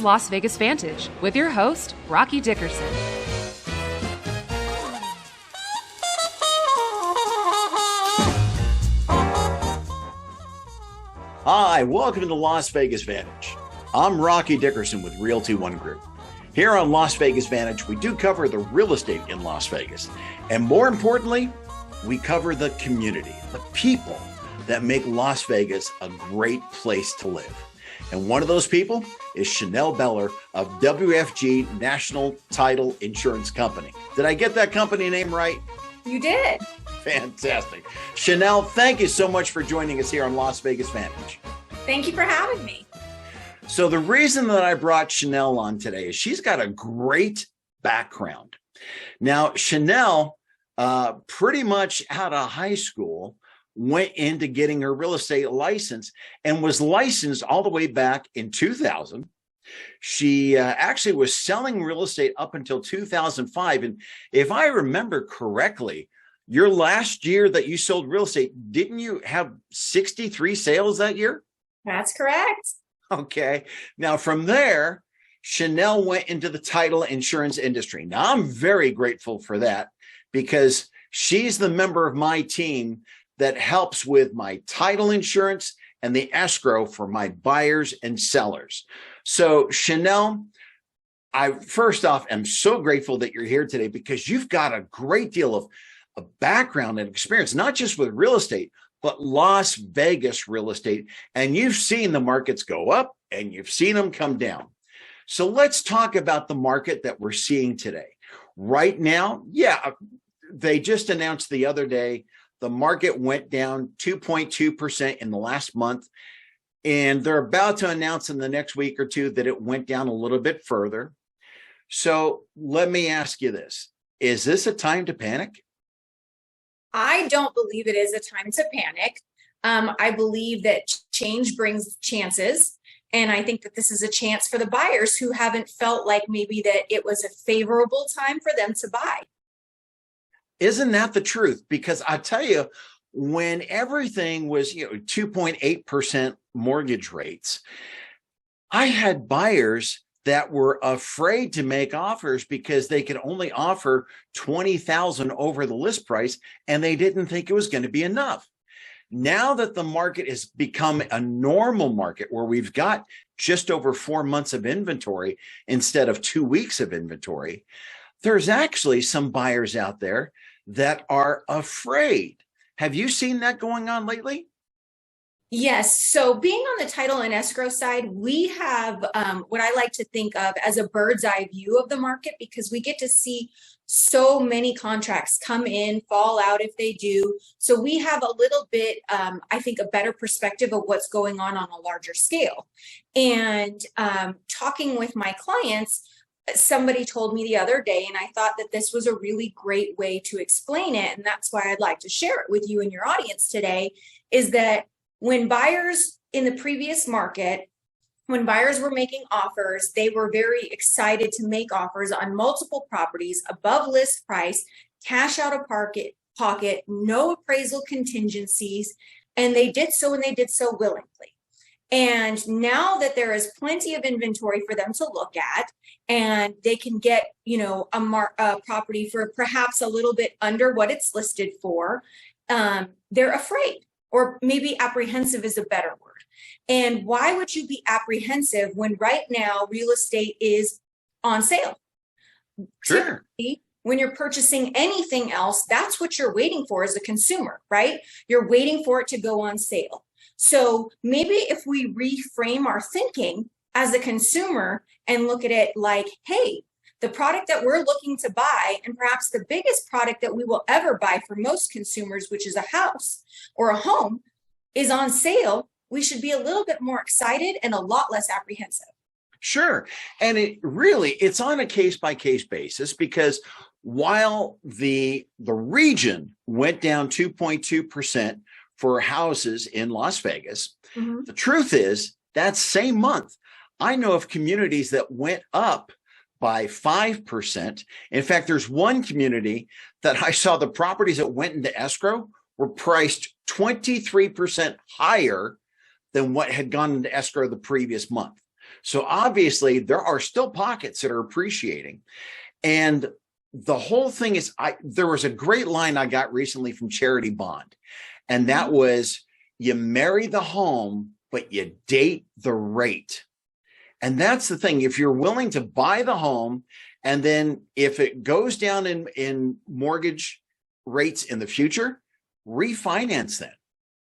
is Las Vegas Vantage with your host, Rocky Dickerson. Hi, welcome to the Las Vegas Vantage. I'm Rocky Dickerson with Realty One Group. Here on Las Vegas Vantage, we do cover the real estate in Las Vegas. And more importantly, we cover the community, the people that make Las Vegas a great place to live. And one of those people is Channelle Beller of WFG National Title Insurance Company. Did I get that company name right? You did. Fantastic. Channelle, thank you so much for joining us here on Las Vegas Vantage. Thank you for having me. So the reason that I brought Channelle on today is she's got a great background. Now, Channelle, pretty much out of high school, went into getting her real estate license and was licensed all the way back in 2000. She actually was selling real estate up until 2005. And if I remember correctly, your last year that you sold real estate, didn't you have 63 sales that year? That's correct. Okay. Now from there, Channelle went into the title insurance industry. Now I'm very grateful for that because she's the member of my team that helps with my title insurance and the escrow for my buyers and sellers. So Channelle, I first off am so grateful that you're here today because you've got a great deal of background and experience, not just with real estate, but Las Vegas real estate. And you've seen the markets go up and you've seen them come down. So let's talk about the market that we're seeing today. Right now, they just announced the other day, the market went down 2.2% in the last month. And they're about to announce in the next week or two that it went down a little bit further. So let me ask you this. Is this a time to panic? I don't believe it is a time to panic. I believe that change brings chances. And I think that this is a chance for the buyers who haven't felt like maybe that it was a favorable time for them to buy. Isn't that the truth? Because I tell you, when everything was, 2.8% mortgage rates, I had buyers that were afraid to make offers because they could only offer $20,000 over the list price, and they didn't think it was going to be enough. Now that the market has become a normal market where we've got just over 4 months of inventory instead of 2 weeks of inventory, there's actually some buyers out there that are afraid. Have you seen that going on lately? Yes. So being on the title and escrow side, we have what I like to think of as a bird's eye view of the market because we get to see so many contracts come in, fall out if they do. So we have a little bit, I think, a better perspective of what's going on a larger scale. And talking with my clients, somebody told me the other day, and I thought that this was a really great way to explain it. And that's why I'd like to share it with you and your audience today, is that when buyers in the previous market, when buyers were making offers, they were very excited to make offers on multiple properties above list price, cash out of pocket, no appraisal contingencies, and they did so willingly. And now that there is plenty of inventory for them to look at, and they can get, a property for perhaps a little bit under what it's listed for, they're afraid, or maybe apprehensive is a better word. And why would you be apprehensive when right now real estate is on sale? Sure. Typically, when you're purchasing anything else, that's what you're waiting for as a consumer, right? You're waiting for it to go on sale. So maybe if we reframe our thinking as a consumer and look at it like, hey, the product that we're looking to buy, and perhaps the biggest product that we will ever buy for most consumers, which is a house or a home, is on sale, we should be a little bit more excited and a lot less apprehensive. Sure. And it's on a case-by-case basis because while the region went down 2.2% for houses in Las Vegas, the truth is that same month, I know of communities that went up by 5%. In fact, there's one community that I saw the properties that went into escrow were priced 23% higher than what had gone into escrow the previous month. So obviously there are still pockets that are appreciating. And the whole thing is, there was a great line I got recently from Charity Bond, and that was, you marry the home, but you date the rate. And that's the thing. If you're willing to buy the home, and then if it goes down in mortgage rates in the future, refinance then,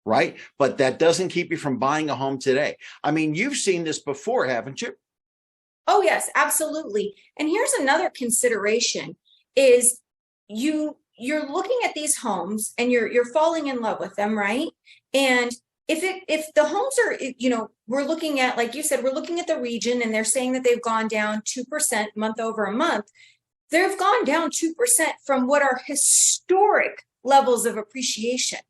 right? But that doesn't keep you from buying a home today. I mean, you've seen this before, haven't you? Oh, yes, absolutely. And here's another consideration is you're looking at these homes and you're falling in love with them, right? And if the homes are, we're looking at, like you said, we're looking at the region and they're saying that they've gone down 2% month over a month. They've gone down 2% from what are historic levels of appreciation.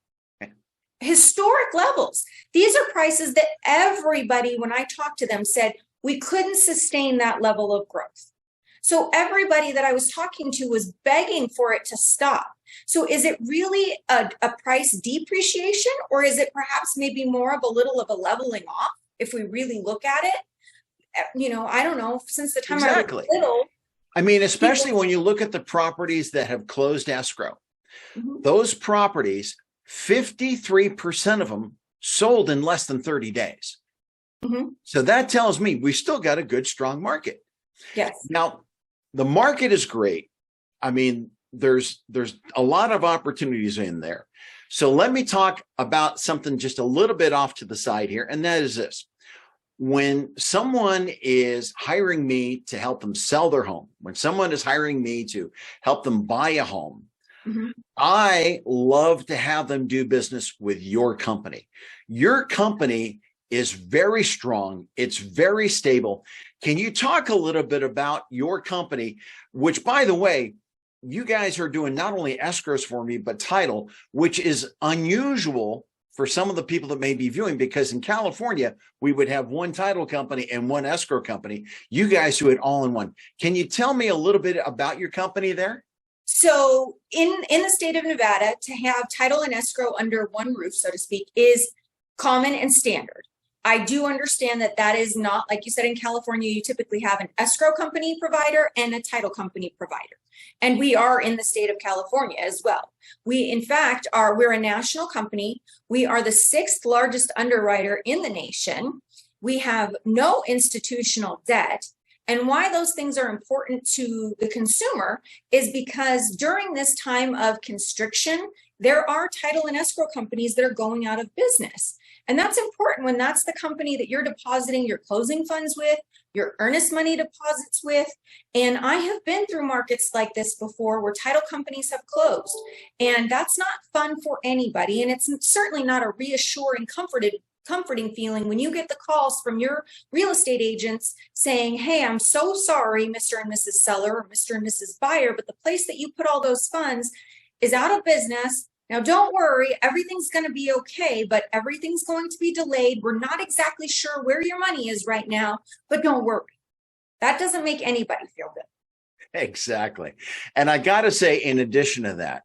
Historic levels. These are prices that everybody, when I talked to them, said we couldn't sustain that level of growth. So everybody that I was talking to was begging for it to stop. So is it really a price depreciation, or is it perhaps maybe more of a little of a leveling off if we really look at it? I don't know. Since the time Exactly. I was little. I mean, especially when you look at the properties that have closed escrow, those properties, 53% of them sold in less than 30 days. So that tells me we still got a good, strong market. Yes. Now, the market is great. I mean, there's a lot of opportunities in there. So let me talk about something just a little bit off to the side here, and that is this. When someone is hiring me to help them sell their home, when someone is hiring me to help them buy a home, I love to have them do business with your company. Your company is very strong. It's very stable. Can you talk a little bit about your company, which, by the way, you guys are doing not only escrows for me, but title, which is unusual for some of the people that may be viewing, because in California, we would have one title company and one escrow company. You guys do it all in one. Can you tell me a little bit about your company there? So in the state of Nevada, to have title and escrow under one roof, so to speak, is common and standard. I do understand that that is not, like you said, in California, you typically have an escrow company provider and a title company provider. And we are in the state of California as well. We, in fact, we're a national company. We are the 6th largest underwriter in the nation. We have no institutional debt. And why those things are important to the consumer is because during this time of constriction, there are title and escrow companies that are going out of business. And that's important when that's the company that you're depositing your closing funds with, your earnest money deposits with. And I have been through markets like this before where title companies have closed. And that's not fun for anybody. And it's certainly not a reassuring, comforting feeling when you get the calls from your real estate agents saying, hey, I'm so sorry, Mr. and Mrs. Seller or Mr. and Mrs. Buyer, but the place that you put all those funds is out of business. Now, don't worry, everything's going to be okay, but everything's going to be delayed. We're not exactly sure where your money is right now, but don't worry. That doesn't make anybody feel good. Exactly. And I got to say, in addition to that,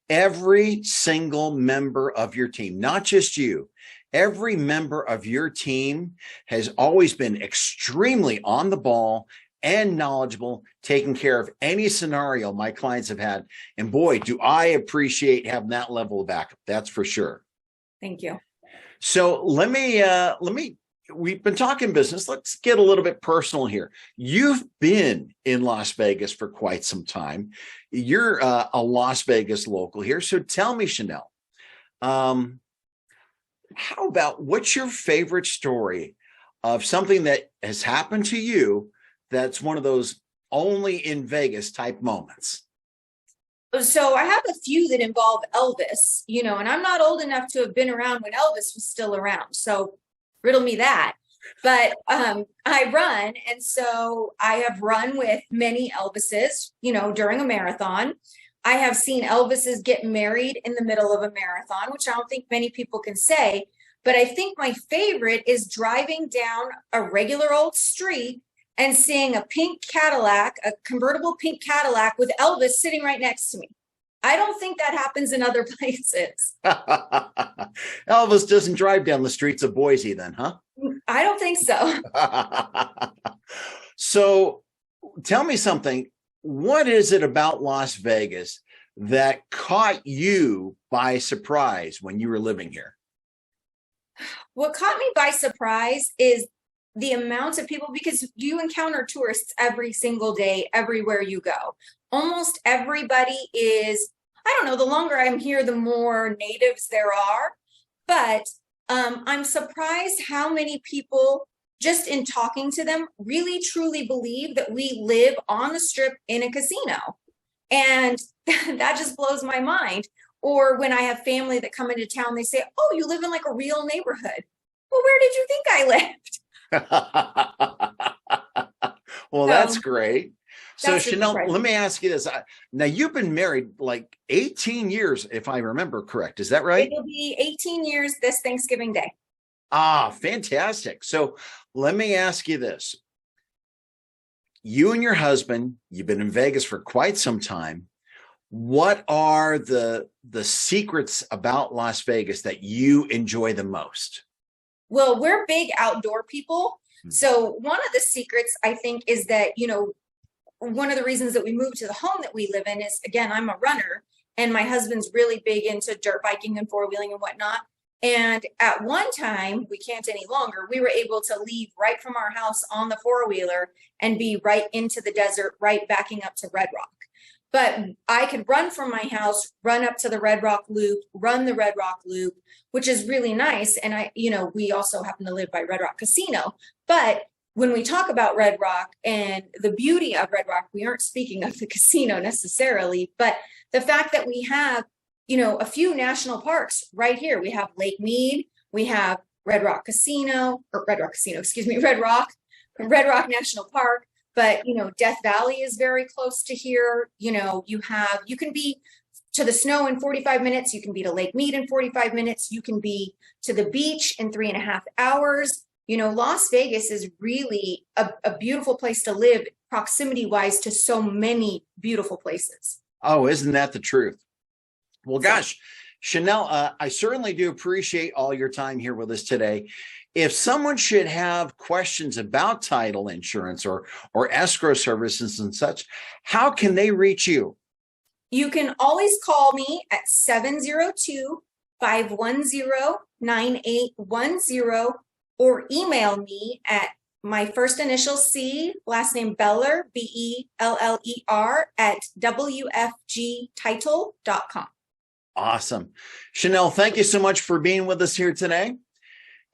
every single member of your team, not just you, every member of your team has always been extremely on the ball and knowledgeable, taking care of any scenario my clients have had. And boy, do I appreciate having that level of backup. That's for sure. Thank you. So let me, we've been talking business. Let's get a little bit personal here. You've been in Las Vegas for quite some time. You're a Las Vegas local here. So tell me, Channelle, how about, what's your favorite story of something that has happened to you that's one of those only in Vegas type moments? So I have a few that involve Elvis, and I'm not old enough to have been around when Elvis was still around. So riddle me that. But I run. And so I have run with many Elvises, during a marathon. I have seen Elvises get married in the middle of a marathon, which I don't think many people can say. But I think my favorite is driving down a regular old street and seeing a pink Cadillac, a convertible pink Cadillac with Elvis sitting right next to me. I don't think that happens in other places. Elvis doesn't drive down the streets of Boise then, huh? I don't think so. So tell me something. What is it about Las Vegas that caught you by surprise when you were living here? What caught me by surprise is the amount of people, because you encounter tourists every single day, everywhere you go. Almost everybody is, I don't know, the longer I'm here, the more natives there are. But I'm surprised how many people, just in talking to them, really truly believe that we live on the strip in a casino. And that just blows my mind. Or when I have family that come into town, they say, oh, you live in like a real neighborhood. Well, where did you think I lived? Well, that's great. So That's Channelle, let me ask you this. Now you've been married like 18 years, if I remember correct. Is that right? It'll be 18 years this Thanksgiving Day. Ah, fantastic. So let me ask you this. You and your husband, you've been in Vegas for quite some time. What are the secrets about Las Vegas that you enjoy the most? Well, we're big outdoor people. So one of the secrets, I think, is that, one of the reasons that we moved to the home that we live in is, again, I'm a runner and my husband's really big into dirt biking and four-wheeling and whatnot. And at one time, we can't any longer, we were able to leave right from our house on the four-wheeler and be right into the desert, right backing up to Red Rock. But I could run from my house, run up to the Red Rock Loop, run the Red Rock Loop, which is really nice. And we also happen to live by Red Rock Casino. But when we talk about Red Rock and the beauty of Red Rock, we aren't speaking of the casino necessarily, but the fact that we have, a few national parks right here. We have Lake Mead, we have Red Rock National Park. But, Death Valley is very close to here. You can be to the snow in 45 minutes. You can be to Lake Mead in 45 minutes. You can be to the beach in 3.5 hours. Las Vegas is really a beautiful place to live, proximity wise to so many beautiful places. Oh, isn't that the truth? Well, gosh, Channelle, I certainly do appreciate all your time here with us today. If someone should have questions about title insurance or escrow services and such, how can they reach you? You can always call me at 702-510-9810 or email me at my first initial C, last name Beller, Beller, at WFGtitle.com. Awesome. Channelle, thank you so much for being with us here today.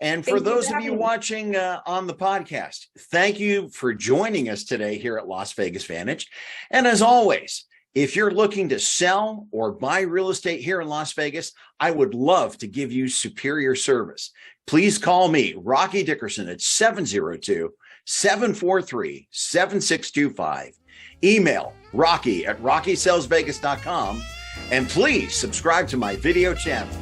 And for those of you watching on the podcast, thank you for joining us today here at Las Vegas Vantage. And as always, if you're looking to sell or buy real estate here in Las Vegas, I would love to give you superior service. Please call me, Rocky Dickerson, at 702-743-7625. Email Rocky at RockySalesVegas.com. And please subscribe to my video channel.